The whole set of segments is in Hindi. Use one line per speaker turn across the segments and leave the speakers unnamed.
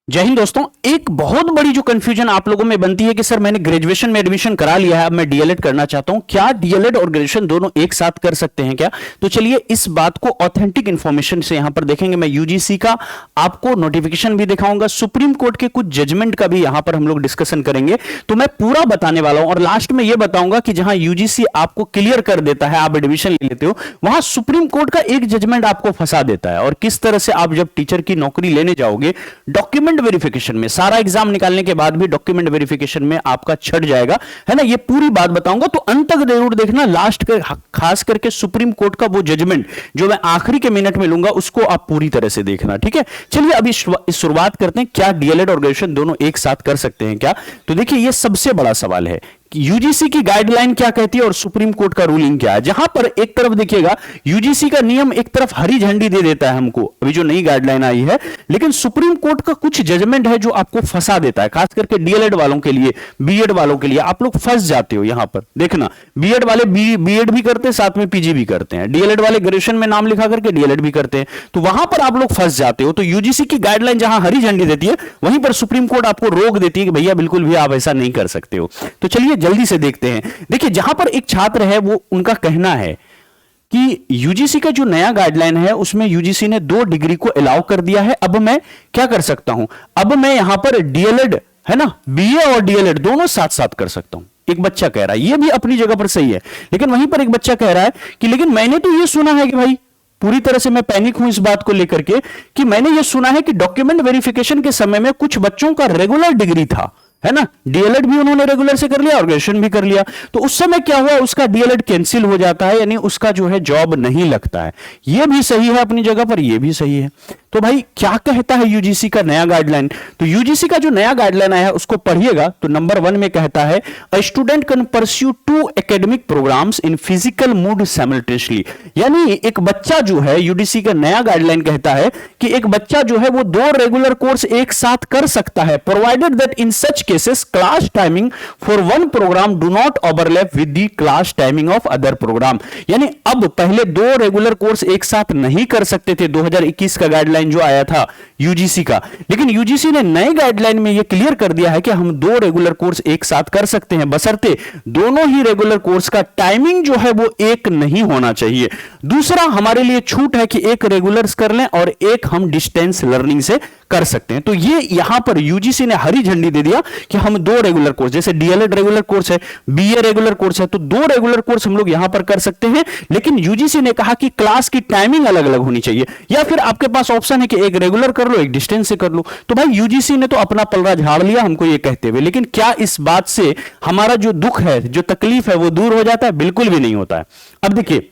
जय हिंद दोस्तों। एक बहुत बड़ी जो कंफ्यूजन आप लोगों में बनती है कि सर मैंने ग्रेजुएशन में एडमिशन करा लिया है, अब मैं डीएलएड करना चाहता हूं, क्या डीएलएड और ग्रेजुएशन दोनों एक साथ कर सकते हैं क्या? तो चलिए इस बात को ऑथेंटिक इंफॉर्मेशन से यहां पर देखेंगे। मैं यूजीसी का आपको नोटिफिकेशन भी दिखाऊंगा, सुप्रीम कोर्ट के कुछ जजमेंट का भी यहां पर हम लोग डिस्कशन करेंगे। तो मैं पूरा बताने वाला हूं और लास्ट में यह बताऊंगा कि जहां यूजीसी आपको क्लियर कर देता है, आप एडमिशन ले लेते हो, वहां सुप्रीम कोर्ट का एक जजमेंट आपको फंसा देता है। और किस तरह से आप जब टीचर की नौकरी लेने जाओगे, डॉक्यूमेंट वेरिफिकेशन में, सारा एग्जाम निकालने के बाद भी डॉक्यूमेंट वेरिफिकेशन में आपका छट जाएगा, है ना। ये पूरी बात बताऊंगा, तो अंत तक जरूर देखना। लास्ट के खास करके सुप्रीम कोर्ट का वो जजमेंट जो मैं आखिरी के मिनट में लूंगा, उसको आप पूरी तरह से देखना, ठीक है। चलिए अभी शुरुआत करते हैं। क्या डीएलएड और ग्रेजुएशन दोनों एक साथ कर सकते हैं क्या? तो देखिए ये सबसे बड़ा सवाल है। यूजीसी की गाइडलाइन क्या कहती है और सुप्रीम कोर्ट का रूलिंग क्या है। जहां पर एक तरफ देखिएगा यूजीसी का नियम एक तरफ हरी झंडी दे देता है हमको, अभी जो नई गाइडलाइन आई है, लेकिन सुप्रीम कोर्ट का कुछ जजमेंट है जो आपको फंसा देता है। खास करके डीएलएड वालों के लिए, बीएड वालों के लिए आप लोग फंस जाते हो। यहां पर देखना, बीएड वाले बीएड भी करते हैं, साथ में पीजी भी करते हैं। डीएलएड वाले ग्रेजुएशन में नाम लिखा करके डीएलएड भी करते हैं, तो वहां पर आप लोग फंस जाते हो। तो यूजीसी की गाइडलाइन जहां हरी झंडी देती है, वहीं पर सुप्रीम कोर्ट आपको रोक देती है कि भैया बिल्कुल भी आप ऐसा नहीं कर सकते हो। तो चलिए जल्दी से देखते हैं। देखिए जहां पर एक छात्र है, वो उनका कहना है कि यूजीसी का जो नया गाइडलाइन है उसमें यूजीसी ने 2 डिग्री को अलाउ कर दिया है। अब मैं क्या कर सकता हूं? अब मैं यहां पर डीएलएड, है ना, बीए और डीएलएड दोनों साथ साथ कर सकता हूं। एक बच्चा कह रहा है, ये भी अपनी जगह पर सही है, लेकिन वहीं पर एक बच्चा कह रहा है कि लेकिन मैंने तो ये सुना है कि भाई, पूरी तरह से मैं पैनिक हूं इस बात को लेकर के कि मैंने ये सुना है कि डॉक्यूमेंट वेरिफिकेशन के समय में कुछ बच्चों का रेगुलर डिग्री था, है ना, डीएलएड भी उन्होंने रेगुलर से कर लिया और ग्रेजुएशन भी कर लिया, तो उस समय क्या हुआ, उसका डीएलएड कैंसिल हो जाता है, यानी उसका जो है जॉब नहीं लगता है। यह भी सही है अपनी जगह पर, यह भी सही है। तो भाई क्या कहता है यूजीसी का नया गाइडलाइन? तो यूजीसी का जो नया गाइडलाइन आया है उसको पढ़िएगा। तो नंबर 1 में कहता है, a student can pursue 2 academic programs in physical mode simultaneously. यानी एक बच्चा जो है, यूजीसी का नया गाइडलाइन कहता है कि एक बच्चा जो है वो 2 रेगुलर कोर्स एक साथ कर सकता है, provided that in such cases class timing for one program do not overlap with the class timing of other program. यानी अब पहले 2 रेगुलर कोर्स एक साथ नहीं कर सकते थे, 2021 का गाइडलाइन जो आया था यूजीसी का, लेकिन यूजीसी ने नए गाइडलाइन में यह क्लियर कर दिया है कि हम 2 रेगुलर कोर्स एक साथ कर सकते हैं, बशर्ते दोनों ही रेगुलर कोर्स का टाइमिंग जो है वो एक नहीं होना चाहिए। दूसरा, हमारे लिए छूट है कि एक रेगुलर्स कर लें और एक हम डिस्टेंस लर्निंग से कर सकते हैं। तो ये यहां पर यूजीसी ने हरी झंडी दे दिया कि हम 2 रेगुलर कोर्स, जैसे डीएलएड रेगुलर कोर्स है, बीए रेगुलर कोर्स है, तो 2 रेगुलर कोर्स हम लोग यहां पर कर सकते हैं। लेकिन यूजीसी ने कहा कि क्लास की टाइमिंग अलग अलग होनी चाहिए, या फिर आपके पास ऑप्शन है कि एक रेगुलर कर लो, एक डिस्टेंस से कर लो। तो भाई यूजीसी ने तो अपना पलड़ा झाड़ लिया हमको ये कहते हुए, लेकिन क्या इस बात से हमारा जो दुख है, जो तकलीफ है, वो दूर हो जाता है? बिल्कुल भी नहीं होता है। अब देखिए,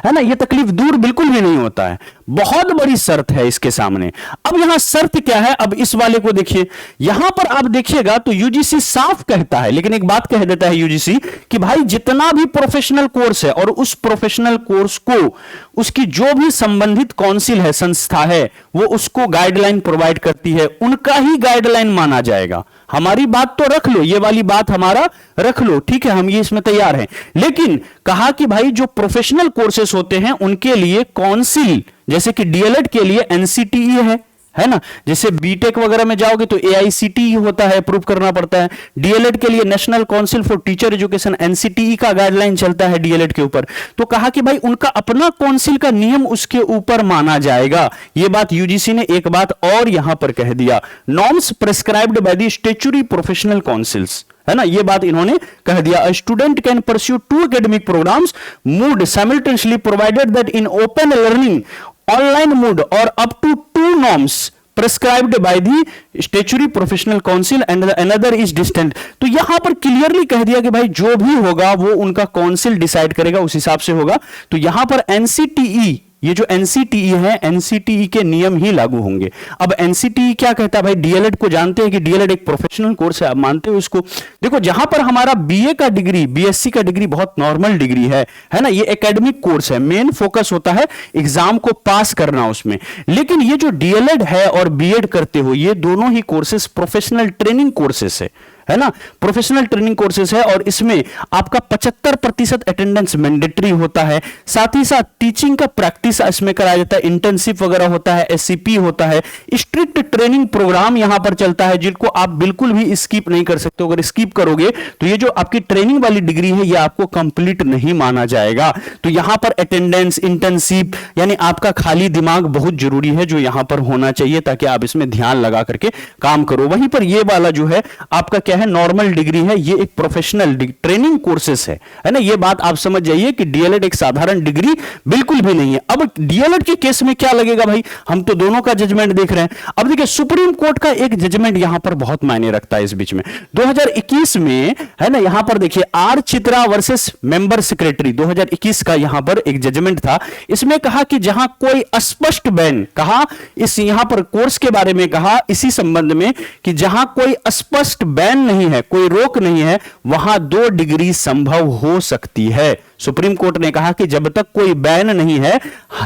है ना, ये तकलीफ दूर बिल्कुल भी नहीं होता है। बहुत बड़ी शर्त है इसके सामने। अब यहां शर्त क्या है? अब इस वाले को देखिए, यहां पर आप देखिएगा तो यूजीसी साफ कहता है, लेकिन एक बात कह देता है यूजीसी कि भाई जितना भी प्रोफेशनल कोर्स है और उस प्रोफेशनल कोर्स को उसकी जो भी संबंधित काउंसिल है, संस्था है, वो उसको गाइडलाइन प्रोवाइड करती है, उनका ही गाइडलाइन माना जाएगा। हमारी बात तो रख लो, ये वाली बात हमारा रख लो, ठीक है, हम ये इसमें तैयार हैं। लेकिन कहा कि भाई जो प्रोफेशनल कोर्सेस होते हैं उनके लिए काउंसिल, जैसे कि डीएलएड के लिए एनसीटीई है ना, जैसे बीटेक वगैरह में जाओगे तो एआईसीटीई होता है, अप्रूव करना पड़ता है। डीएलएड के लिए national council for teacher education, NCTE का गाइडलाइन चलता है डीएलएड के ऊपर। तो कहा कि भाई उनका अपना काउंसिल का नियम उसके ऊपर माना जाएगा। यह बात यूजीसी ने एक बात और यहां पर कह दिया, norms prescribed by the statutory professional councils, है ना, ये बात इन्होंने कह दिया। Student can pursue 2 academic programs mode simultaneously provided that in open learning online mode और up to 2 norms prescribed by the statutory professional council and another is distant। तो यहां पर क्लियरली कह दिया कि भाई जो भी होगा वो उनका काउंसिल डिसाइड करेगा, उस हिसाब से होगा। तो यहां पर एनसीटीई, ये जो एनसीटीई है, एनसीटीई के नियम ही लागू होंगे। अब एनसीटीई क्या कहता है भाई? डीएलएड को जानते हैं कि डीएलएड एक प्रोफेशनल कोर्स है, आप मानते हो इसको? देखो जहां पर हमारा बीए का डिग्री, बीएससी का डिग्री बहुत नॉर्मल डिग्री है ना, ये एकेडमिक कोर्स है, मेन फोकस होता है एग्जाम को पास करना उसमें। लेकिन ये जो डीएलएड है और बीएड करते हो, ये दोनों ही कोर्सेस प्रोफेशनल ट्रेनिंग कोर्सेस है है ना, प्रोफेशनल ट्रेनिंग कोर्सेज है और इसमें आपका 75% अटेंडेंस मैंडेटरी होता है। साथ ही साथ टीचिंग का प्रैक्टिस इसमें कराया जाता है, इंटर्नशिप वगैरह होता है, एससीपी होता है, स्ट्रिक्ट ट्रेनिंग प्रोग्राम यहां पर चलता है जिनको आप बिल्कुल भी स्किप नहीं कर सकते। अगर स्किप करोगे तो ये जो आपकी ट्रेनिंग वाली डिग्री है ये आपको कंप्लीट नहीं माना जाएगा। तो यहां पर अटेंडेंस, इंटर्नशिप यानी आपका खाली दिमाग बहुत जरूरी है जो यहां पर होना चाहिए ताकि आप इसमें ध्यान लगा करके काम करो। वहीं पर ये वाला जो है आपका क्या है, नॉर्मल डिग्री है, ये एक प्रोफेशनल ट्रेनिंग कोर्सेस है ना। ये बात आप समझ जाइए कि डीएलएड एक साधारण डिग्री बिल्कुल भी नहीं है। अब डीएलएड के केस में क्या लगेगा भाई, हम तो दोनों का जजमेंट देख रहे हैं। अब देखिए सुप्रीम कोर्ट का एक जजमेंट यहां पर बहुत मायने रखता है इस बीच में। 2021 में है ना, यहां पर देखिए R Chitra versus member secretary 2021 का यहां पर एक जजमेंट था। इसमें कहा कि जहां कोई स्पष्ट बैन, कहा इस यहां पर कोर्स के बारे में कहा इसी संबंध में कि जहां कोई स्पष्ट बैन नहीं है, कोई रोक नहीं है, वहां 2 डिग्री संभव हो सकती है। सुप्रीम कोर्ट ने कहा कि जब तक कोई बैन नहीं है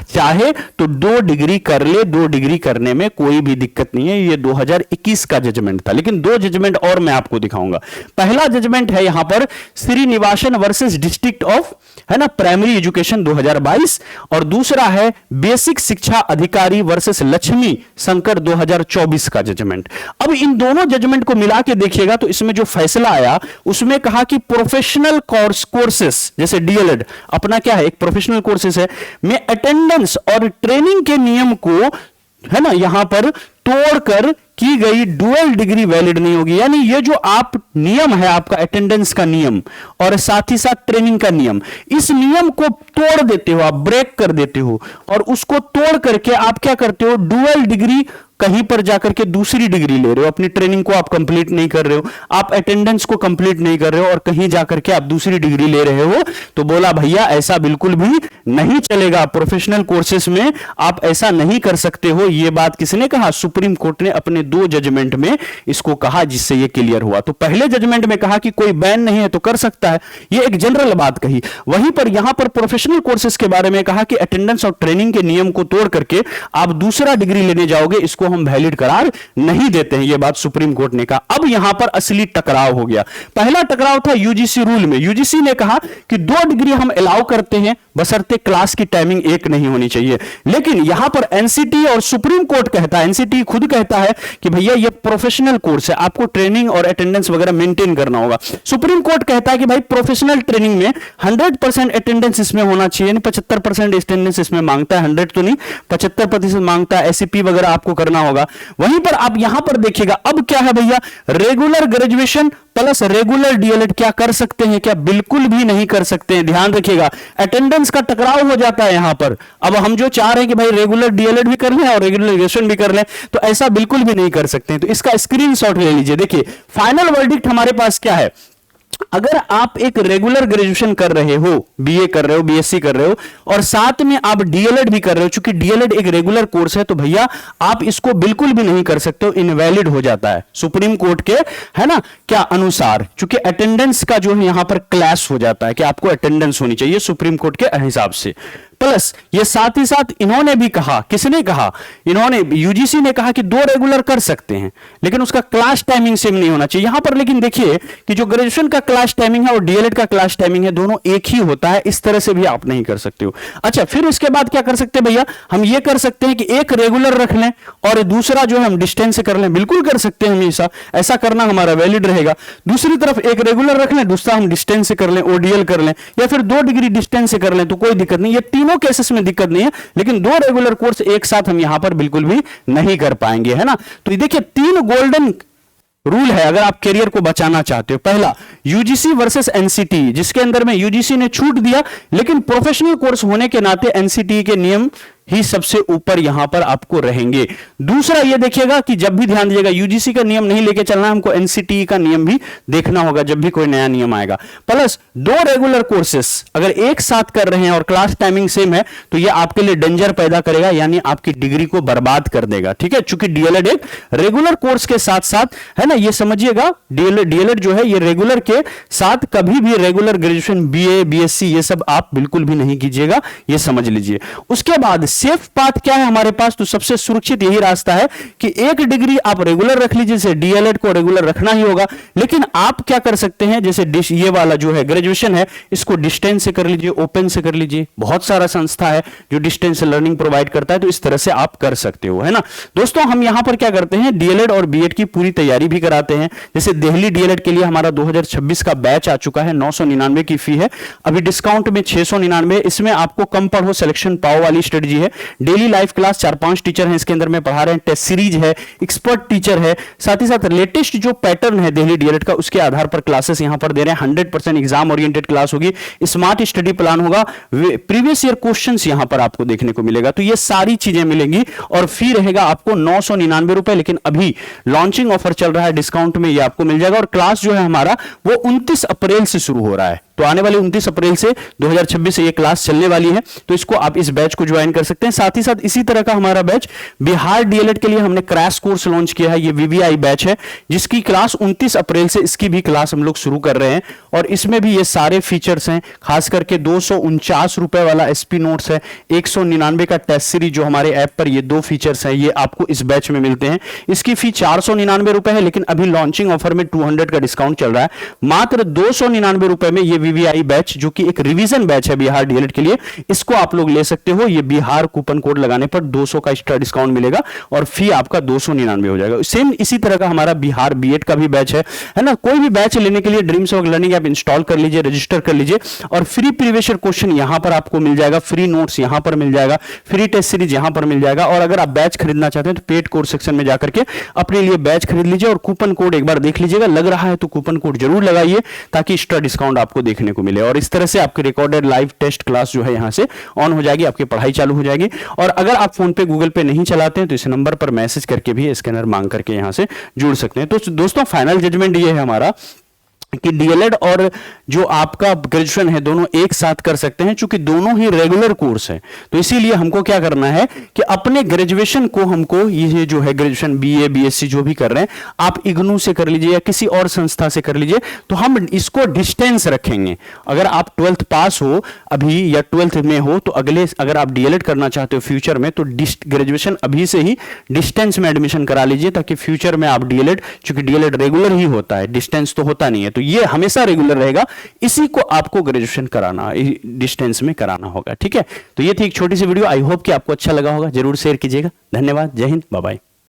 चाहे तो 2 डिग्री कर ले, 2 डिग्री करने में कोई भी दिक्कत नहीं है। ये 2021 का जजमेंट था। लेकिन 2 जजमेंट और मैं आपको दिखाऊंगा। पहला जजमेंट है यहां पर श्रीनिवासन वर्सेस डिस्ट्रिक्ट ऑफ है ना प्राइमरी एजुकेशन 2022 और दूसरा है बेसिक शिक्षा अधिकारी वर्सेस लक्ष्मी शंकर 2024 का जजमेंट। अब इन दोनों जजमेंट को मिला के देखिएगा तो इसमें जो फैसला आया उसमें कहा कि प्रोफेशनल कोर्सेस जैसे डीएलएड अपना क्या है, एक प्रोफेशनल कोर्सेस है, में अटेंडेंस और ट्रेनिंग के नियम को है ना यहां पर तोड़कर की गई डुअल डिग्री वैलिड नहीं होगी। यानी ये जो आप नियम है आपका अटेंडेंस का नियम और साथ ही साथ ट्रेनिंग का नियम, इस नियम को तोड़ देते हो, आप ब्रेक कर देते हो और उसको तोड़ करके आप क्या करते हो, डुअल डिग्री कहीं पर जाकर के दूसरी डिग्री ले रहे हो। अपनी ट्रेनिंग को आप कंप्लीट नहीं कर रहे हो, आप अटेंडेंस को कंप्लीट नहीं कर रहे हो और कहीं जाकर के आप दूसरी डिग्री ले रहे हो। तो बोला भैया ऐसा बिल्कुल भी नहीं चलेगा, प्रोफेशनल कोर्सेस में आप ऐसा नहीं कर सकते हो। यह बात किसने कहा, सुप्रीम कोर्ट ने अपने 2 जजमेंट में इसको कहा जिससे यह क्लियर हुआ। तो पहले जजमेंट में कहा कि कोई बैन नहीं है तो कर सकता है, यह एक जनरल बात कही। वहीं पर यहां पर प्रोफेशनल कोर्सेस के बारे में कहा कि अटेंडेंस और ट्रेनिंग के नियम को तोड़ करके आप दूसरा डिग्री लेने जाओगे, इसको हम वैलिड करार नहीं देते हैं। यह बात सुप्रीम कोर्ट ने कहा। अब यहां पर असली टकराव हो गया। पहला टकराव था यूजीसी रूल में। यूजीसी ने कहा कि 2 डिग्री हम अलाउ करते हैं बशर्ते क्लास की टाइमिंग एक नहीं होनी चाहिए। लेकिन यहां पर एनसीटी और सुप्रीम कोर्ट कहता है, एनसीटी खुद कहता है कि भैया ये प्रोफेशनल कोर्स है, आपको ट्रेनिंग और अटेंडेंस वगैरह मेंटेन करना होगा। सुप्रीम कोर्ट कहता है कि भाई प्रोफेशनल ट्रेनिंग में 100% अटेंडेंस इसमें होना चाहिए, 75% अटेंडेंस इसमें मांगता है, 100 तो नहीं 75% मांगता है। एससीपी वगैरह आपको करना होगा। वहीं पर आप यहां पर देखिएगा अब क्या है भैया, regular graduation plus regular DElEd क्या कर सकते हैं, क्या बिल्कुल भी नहीं कर सकते हैं। ध्यान रखिएगा अटेंडेंस का टकराव हो जाता है यहां पर। अब हम जो चाह रहे हैं कि भाई रेगुलर डीएलएड भी कर लें और रेगुलर ग्रेजुएशन भी कर लें, तो ऐसा बिल्कुल भी नहीं कर सकते हैं। तो इसका स्क्रीनशॉट ले लीजिए। देखिए फाइनल वर्डिक्ट हमारे पास क्या है, अगर आप एक रेगुलर ग्रेजुएशन कर रहे हो, बीए कर रहे हो, बीएससी कर रहे हो और साथ में आप डीएलएड भी कर रहे हो, चूंकि डीएलएड एक रेगुलर कोर्स है, तो भैया आप इसको बिल्कुल भी नहीं कर सकते हो, इनवैलिड हो जाता है सुप्रीम कोर्ट के है ना क्या अनुसार, चूंकि अटेंडेंस का जो है यहां पर क्लैश हो जाता है कि आपको अटेंडेंस होनी चाहिए सुप्रीम कोर्ट के हिसाब से। प्लस ये साथ ही साथ इन्होंने भी कहा, किसने कहा, इन्होंने यूजीसी ने कहा कि 2 रेगुलर कर सकते हैं लेकिन उसका क्लास टाइमिंग सेम नहीं होना चाहिए। यहां पर लेकिन देखिए कि जो ग्रेजुएशन का क्लास टाइमिंग है और डीएलएड का क्लास टाइमिंग है दोनों एक ही होता है, इस तरह से भी आप नहीं कर सकते हो। अच्छा फिर इसके बाद क्या कर सकते हैं भैया, हम ये कर सकते हैं कि एक रेगुलर रख लें और दूसरा जो है हम डिस्टेंस से कर लें, बिल्कुल कर सकते हैं हमेशा, ऐसा करना हमारा वैलिड रहेगा। दूसरी तरफ एक रेगुलर रख लें, दूसरा हम डिस्टेंस से कर लें, ओडीएल कर लें, या फिर 2 डिग्री डिस्टेंस से कर लें, तो कोई दिक्कत नहीं। ये तीनों केसेस में दिक्कत नहीं है, लेकिन 2 रेगुलर कोर्स एक साथ हम यहां पर बिल्कुल भी नहीं कर पाएंगे, है ना। तो देखिए 3 गोल्डन रूल है अगर आप करियर को बचाना चाहते हो। पहला यूजीसी वर्सेस एनसीटी, जिसके अंदर में यूजीसी ने छूट दिया लेकिन प्रोफेशनल कोर्स होने के नाते एनसीटी के नियम ही सबसे ऊपर यहां पर आपको रहेंगे। दूसरा ये देखिएगा कि जब भी ध्यान दीजिएगा यूजीसी का नियम नहीं लेके चलना, हमको एनसीटी का नियम भी देखना होगा जब भी कोई नया नियम आएगा। प्लस 2 रेगुलर कोर्सेस अगर एक साथ कर रहे हैं और क्लास टाइमिंग सेम है तो ये आपके लिए डेंजर पैदा करेगा, यानी आपकी डिग्री को बर्बाद कर देगा। ठीक है, चूंकि डीएलएड एक रेगुलर कोर्स के साथ साथ है ना, ये समझिएगा डीएलएड जो है ये रेगुलर के साथ कभी भी रेगुलर ग्रेजुएशन बीए बीएससी ये सब आप बिल्कुल भी नहीं कीजिएगा, ये समझ लीजिए। उसके बाद सेफ पाथ क्या है हमारे पास, तो सबसे सुरक्षित यही रास्ता है कि एक डिग्री आप रेगुलर रख लीजिए, जैसे डीएलएड को रेगुलर रखना ही होगा, लेकिन आप क्या कर सकते हैं, जैसे ये वाला जो है ग्रेजुएशन है इसको डिस्टेंस से कर लीजिए, ओपन से कर लीजिए, बहुत सारा संस्था है जो डिस्टेंस लर्निंग प्रोवाइड करता है, तो इस तरह से आप कर सकते हो, है ना। दोस्तों हम यहां पर क्या करते हैं, डीएलएड और बीएड की पूरी तैयारी भी कराते हैं। जैसे दिल्ली डीएलएड के लिए हमारा 2026 का बैच आ चुका है, 999 की फी है, अभी डिस्काउंट में 699। इसमें आपको कम पढ़ो सिलेक्शन पाओ वाली स्ट्रेटजी है, डेली लाइव क्लास 4-5 टीचर हैं इसके अंदर में पढ़ा रहे हैं, टेस्ट सीरीज है, एक्सपर्ट टीचर है, साथ ही साथ लेटेस्ट जो पैटर्न है दिल्ली डीएलएड का उसके आधार पर क्लासेस यहां पर दे रहे हैं। 100% एग्जाम ओरिएंटेड क्लास होगी, स्मार्ट स्टडी प्लान होगा, प्रीवियस ईयर क्वेश्चंस यहां पर आपको देखने को मिलेगा। तो ये सारी चीजें मिलेंगी और फी रहेगा आपको 999 रुपए, लेकिन अभी लॉन्चिंग ऑफर चल रहा है, डिस्काउंट में ये आपको मिल जाएगा। और क्लास जो है हमारा वो 29 अप्रैल से शुरू हो रहा है, तो आने वाले 29 अप्रैल से 2026 से ये क्लास चलने वाली है, तो इसको आप इस बैच को ज्वाइन कर सकते हैं। साथ ही साथ इसी तरह का हमारा बैच बिहार डीएलएड के लिए हमने क्रैश कोर्स लॉन्च किया है, ये वीवीआई बैच है जिसकी क्लास 29 अप्रैल से इसकी भी क्लास हम लोग शुरू कर रहे हैं, और इसमें भी ये सारे फीचर्स हैं, खास करके 249 रुपए वाला एसपी नोट्स है, 199 का टेस्ट सीरीज जो हमारे ऐप पर ये 2 फीचर्स हैं, ये आपको इस बैच में मिलते हैं। इसकी फी 499 रुपए है, लेकिन अभी लॉन्चिंग ऑफर में 200 का डिस्काउंट चल रहा है, मात्र 299 रुपए में ये वीवीआई बैच जो कि एक रिवीजन बैच है बिहार डीएलएड के लिए, इसको आप लोग ले सकते हो। ये बिहार कूपन कोड लगाने पर 200 का एक्स्ट्रा डिस्काउंट मिलेगा और फी आपका 299 हो जाएगा। सेम इसी तरह का हमारा बिहार बीएड का भी बैच है ना। कोई भी बैच लेने के लिए dreams of learning app install कर लीजिए, रजिस्टर कर लीजिए, और फ्री प्रीवियस ईयर क्वेश्चन यहां पर आपको मिल जाएगा, फ्री नोट्स यहां पर मिल जाएगा, फ्री टेस्ट सीरीज यहां पर मिल जाएगा। और अगर आप बैच खरीदना चाहते हैं तो पेड कोर्स सेक्शन में जाकर के अपने लिए बैच खरीद लीजिए, और कूपन कोड एक बार देख लीजिएगा, लग रहा है तो कूपन कोड जरूर लगाइए ताकि एक्स्ट्रा डिस्काउंट आपको देखने को मिले। और इस तरह से आपकी रिकॉर्डेड लाइव टेस्ट क्लास जो है यहां से ऑन हो जाएगी, आपकी पढ़ाई चालू हो जाएगी। और अगर आप फोन पे गूगल पे नहीं चलाते हैं तो इस नंबर पर मैसेज करके भी स्कैनर मांग करके यहां से जुड़ सकते हैं। तो दोस्तों फाइनल जजमेंट ये है हमारा कि डीएलएड और जो आपका ग्रेजुएशन है दोनों एक साथ कर सकते हैं, क्योंकि दोनों ही रेगुलर कोर्स है। तो इसीलिए हमको क्या करना है कि अपने ग्रेजुएशन को हमको ये जो है ग्रेजुएशन बीए बीएससी जो भी कर रहे हैं आप इग्नू से कर लीजिए या किसी और संस्था से कर लीजिए, तो हम इसको डिस्टेंस रखेंगे। अगर आप 12th पास हो अभी या 12th में हो तो अगर आप डीएलएड करना चाहते हो फ्यूचर में तो ग्रेजुएशन अभी से ही डिस्टेंस में एडमिशन करा लीजिए, ताकि फ्यूचर में आप डीएलएड, क्योंकि डीएलएड रेगुलर ही होता है, डिस्टेंस तो होता नहीं है, तो ये हमेशा रेगुलर रहेगा, इसी को आपको ग्रेजुएशन कराना डिस्टेंस में कराना होगा। ठीक है, तो ये थी एक छोटी सी वीडियो, आई होप कि आपको अच्छा लगा होगा, जरूर शेयर कीजिएगा। धन्यवाद, जय हिंद, बाय बाय।